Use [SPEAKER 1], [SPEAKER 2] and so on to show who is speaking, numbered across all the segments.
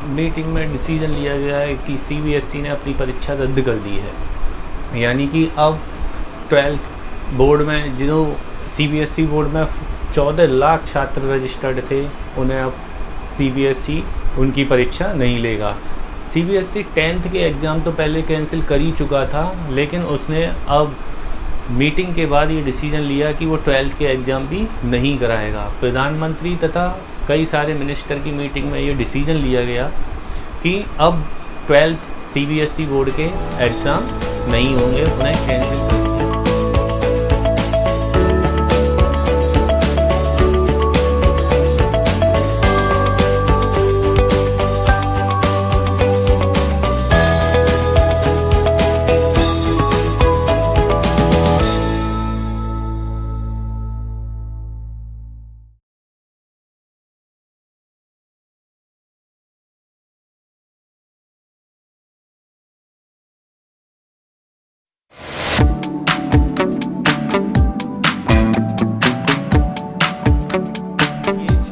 [SPEAKER 1] Meeting में decision लिया गया है कि सीबीएसई ने अपनी परीक्षा रद्द कर दी है। यानी कि अब 12th बोर्ड में जो सीबीएसई बोर्ड में 14 लाख छात्र रजिस्टर्ड थे, उन्हें अब सीबीएसई उनकी परीक्षा नहीं लेगा। सीबीएसई 10th के एग्ज़ाम तो पहले कैंसिल कर ही चुका था, लेकिन उसने अब मीटिंग के बाद ये डिसीजन लिया कि वो 12th के एग्ज़ाम भी नहीं कराएगा। प्रधानमंत्री तथा कई सारे मिनिस्टर की मीटिंग में ये डिसीजन लिया गया कि अब 12th सीबीएसई बोर्ड के एग्ज़ाम नहीं होंगे, उन्हें कैंसिल कर दिया।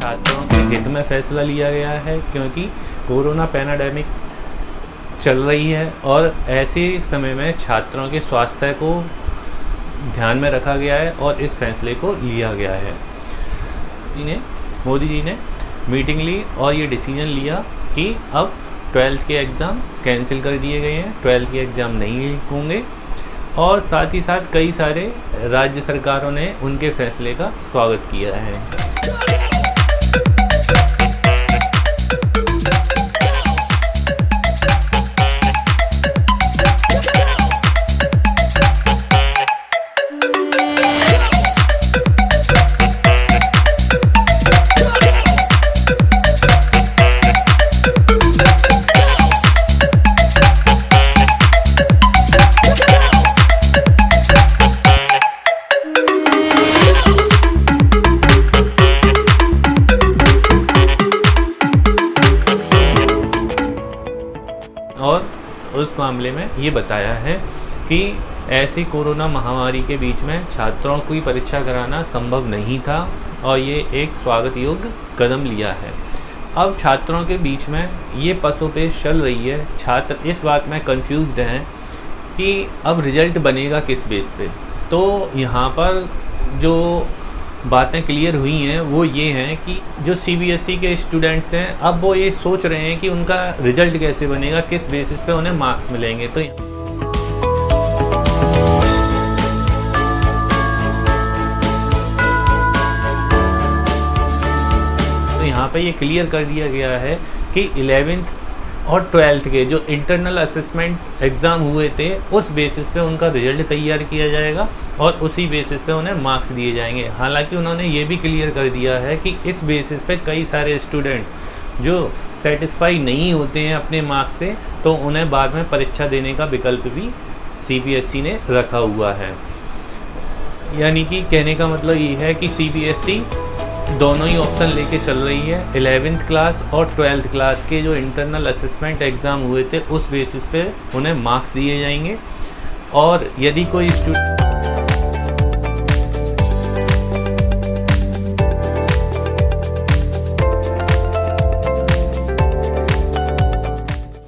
[SPEAKER 1] छात्रों के हित में फैसला लिया गया है, क्योंकि कोरोना पैंडेमिक चल रही है और ऐसे समय में छात्रों के स्वास्थ्य को ध्यान में रखा गया है और इस फैसले को लिया गया है। मोदी जी ने मीटिंग ली और ये डिसीजन लिया कि अब 12th के एग्ज़ाम कैंसिल कर दिए गए हैं, 12th के एग्ज़ाम नहीं होंगे। और साथ ही साथ कई सारे राज्य सरकारों ने उनके फैसले का स्वागत किया है। और उस मामले में ये बताया है कि ऐसी कोरोना महामारी के बीच में छात्रों की परीक्षा कराना संभव नहीं था और ये एक स्वागत योग्य कदम लिया है। अब छात्रों के बीच में ये पसोपेश चल रही है, छात्र इस बात में कंफ्यूज्ड हैं कि अब रिजल्ट बनेगा किस बेस पे। तो यहाँ पर जो बातें क्लियर हुई हैं वो ये हैं कि जो सीबीएसई के स्टूडेंट्स हैं, अब वो ये सोच रहे हैं कि उनका रिजल्ट कैसे बनेगा, किस बेसिस पे उन्हें मार्क्स मिलेंगे। तो यहाँ पे ये क्लियर कर दिया गया है कि 11th और 12th के जो इंटरनल असेसमेंट एग्ज़ाम हुए थे, उस बेसिस पे उनका रिजल्ट तैयार किया जाएगा और उसी बेसिस पे उन्हें मार्क्स दिए जाएंगे। हालांकि उन्होंने ये भी क्लियर कर दिया है कि इस बेसिस पे कई सारे स्टूडेंट जो सेटिस्फाई नहीं होते हैं अपने मार्क्स से, तो उन्हें बाद में परीक्षा देने का विकल्प भी सीबीएसई ने रखा हुआ है। यानी कि कहने का मतलब ये है कि सीबीएसई दोनों ही ऑप्शन लेके चल रही है। 11th क्लास और 12th क्लास के जो इंटरनल असेसमेंट एग्ज़ाम हुए थे, उस बेसिस पे उन्हें मार्क्स दिए जाएंगे। और यदि कोई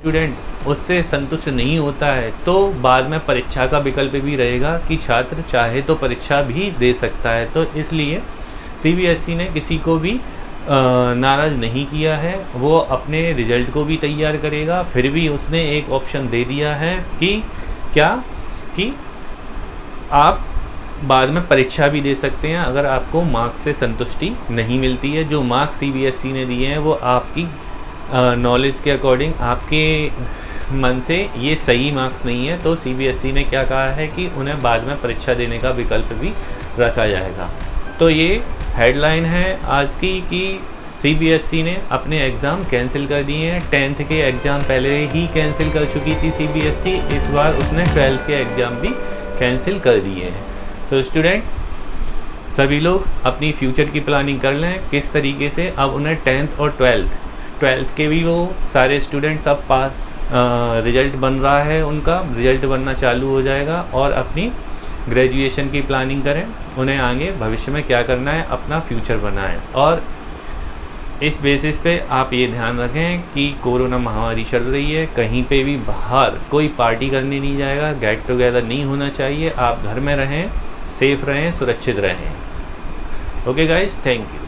[SPEAKER 1] स्टूडेंट उससे संतुष्ट नहीं होता है, तो बाद में परीक्षा का विकल्प भी रहेगा कि छात्र चाहे तो परीक्षा भी दे सकता है। तो इसलिए सीबीएसई ने किसी को भी नाराज़ नहीं किया है, वो अपने रिजल्ट को भी तैयार करेगा। फिर भी उसने एक ऑप्शन दे दिया है कि क्या कि आप बाद में परीक्षा भी दे सकते हैं अगर आपको मार्क्स से संतुष्टि नहीं मिलती है। जो मार्क्स सीबीएसई ने दिए हैं वो आपकी नॉलेज के अकॉर्डिंग, आपके मन से ये सही मार्क्स नहीं है, तो सीबीएसई ने क्या कहा है कि उन्हें बाद में परीक्षा देने का विकल्प भी रखा जाएगा। तो ये हेडलाइन है आज की कि सीबीएसई ने अपने एग्ज़ाम कैंसिल कर दिए हैं। 10th के एग्ज़ाम पहले ही कैंसिल कर चुकी थी सीबीएसई, इस बार उसने 12th के एग्ज़ाम भी कैंसिल कर दिए हैं। तो स्टूडेंट सभी लोग अपनी फ्यूचर की प्लानिंग कर लें किस तरीके से। अब उन्हें 10th और 12th के भी वो सारे स्टूडेंट्स अब रिज़ल्ट बन रहा है, उनका रिज़ल्ट बनना चालू हो जाएगा और अपनी ग्रेजुएशन की प्लानिंग करें, उन्हें आगे भविष्य में क्या करना है, अपना फ्यूचर बनाएं। और इस बेसिस पे आप ये ध्यान रखें कि कोरोना महामारी चल रही है, कहीं पे भी बाहर कोई पार्टी करने नहीं जाएगा, गेट टुगेदर नहीं होना चाहिए। आप घर में रहें, सेफ रहें, सुरक्षित रहें। Okay guys, thank you.